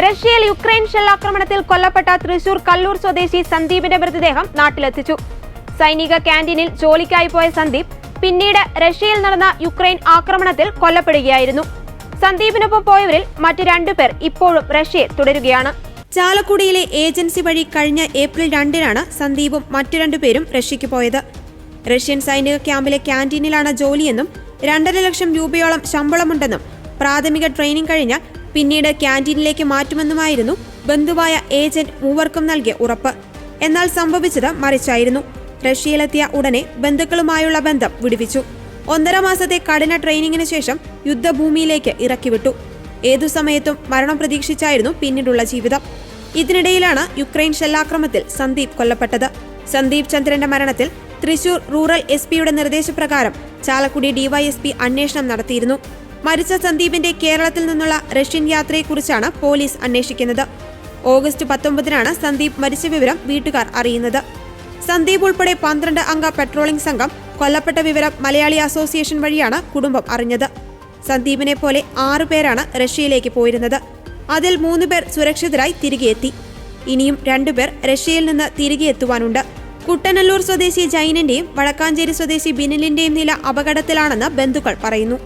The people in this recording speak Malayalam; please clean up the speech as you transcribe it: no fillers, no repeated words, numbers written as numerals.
റഷ്യയിൽ യുക്രൈൻ ഷെല്ലാക്രമണത്തിൽ കൊല്ലപ്പെട്ട തൃശൂർ കല്ലൂർ സ്വദേശി സന്ദീപിന്റെ മൃതദേഹം നാട്ടിലെത്തിച്ചു. സൈനിക ക്യാന്റീനിൽ ജോലിക്കായി പോയ സന്ദീപ് പിന്നീട് റഷ്യയിൽ നടന്ന യുക്രൈൻ ആക്രമണത്തിൽ കൊല്ലപ്പെടുകയായിരുന്നു. സന്ദീപിനൊപ്പം പോയവരിൽ മറ്റ് 2 പേർ ഇപ്പോഴും റഷ്യയിൽ തുടരുകയാണ്. ചാലക്കുടിയിലെ ഏജൻസി വഴി കഴിഞ്ഞ ഏപ്രിൽ 2-നാണ് സന്ദീപും മറ്റു 2 പേരും റഷ്യയ്ക്ക് പോയത്. റഷ്യൻ സൈനിക ക്യാമ്പിലെ ക്യാന്റീനിലാണ് ജോലിയെന്നും 2.5 ലക്ഷം രൂപയോളം ശമ്പളമുണ്ടെന്നും പ്രാഥമിക ട്രെയിനിങ് കഴിഞ്ഞാൽ പിന്നീട് ക്യാന്റീനിലേക്ക് മാറ്റുമെന്നുമായിരുന്നു ബന്ധുവായ ഏജന്റ് മൂവർക്കും നൽകിയ ഉറപ്പ്. എന്നാൽ സംഭവിച്ചത് മറിച്ചായിരുന്നു. റഷ്യയിലെത്തിയ ഉടനെ ബന്ധുക്കളുമായുള്ള ബന്ധം വിടുവിച്ചു. 1.5 മാസത്തെ കഠിന ട്രെയിനിങ്ങിന് ശേഷം യുദ്ധഭൂമിയിലേക്ക് ഇറക്കിവിട്ടു. ഏതു സമയത്തും മരണം പ്രതീക്ഷിച്ചായിരുന്നു പിന്നീടുള്ള ജീവിതം. ഇതിനിടയിലാണ് യുക്രൈൻ ഷെല്ലാക്രമണത്തിൽ സന്ദീപ് കൊല്ലപ്പെട്ടത്. സന്ദീപ് ചന്ദ്രന്റെ മരണത്തിൽ തൃശൂർ റൂറൽ എസ്.പിയുടെ നിർദ്ദേശപ്രകാരം ചാലക്കുടി ഡിവൈഎസ്പി അന്വേഷണം നടത്തിയിരുന്നു. മരിച്ച സന്ദീപിന്റെ കേരളത്തിൽ നിന്നുള്ള റഷ്യൻ യാത്രയെക്കുറിച്ചാണ് പോലീസ് അന്വേഷിക്കുന്നത്. ഓഗസ്റ്റ് 19-നാണ് സന്ദീപ് മരിച്ച വിവരം വീട്ടുകാർ അറിയുന്നത്. സന്ദീപ് ഉൾപ്പെടെ 12 അംഗ പെട്രോളിംഗ് സംഘം കൊല്ലപ്പെട്ട വിവരം മലയാളി അസോസിയേഷൻ വഴിയാണ് കുടുംബം അറിഞ്ഞത്. സന്ദീപിനെ പോലെ 6 പേരാണ് റഷ്യയിലേക്ക് പോയിരുന്നത്. അതിൽ 3 പേർ സുരക്ഷിതരായി തിരികെ എത്തി. ഇനിയും 2 പേർ റഷ്യയിൽ നിന്ന് തിരികെ എത്തുവാനുണ്ട്. കുട്ടനല്ലൂർ സ്വദേശി ജൈനന്റെയും വടക്കാഞ്ചേരി സ്വദേശി ബിനിലിന്റെയും നില അപകടത്തിലാണെന്ന് ബന്ധുക്കൾ പറയുന്നു.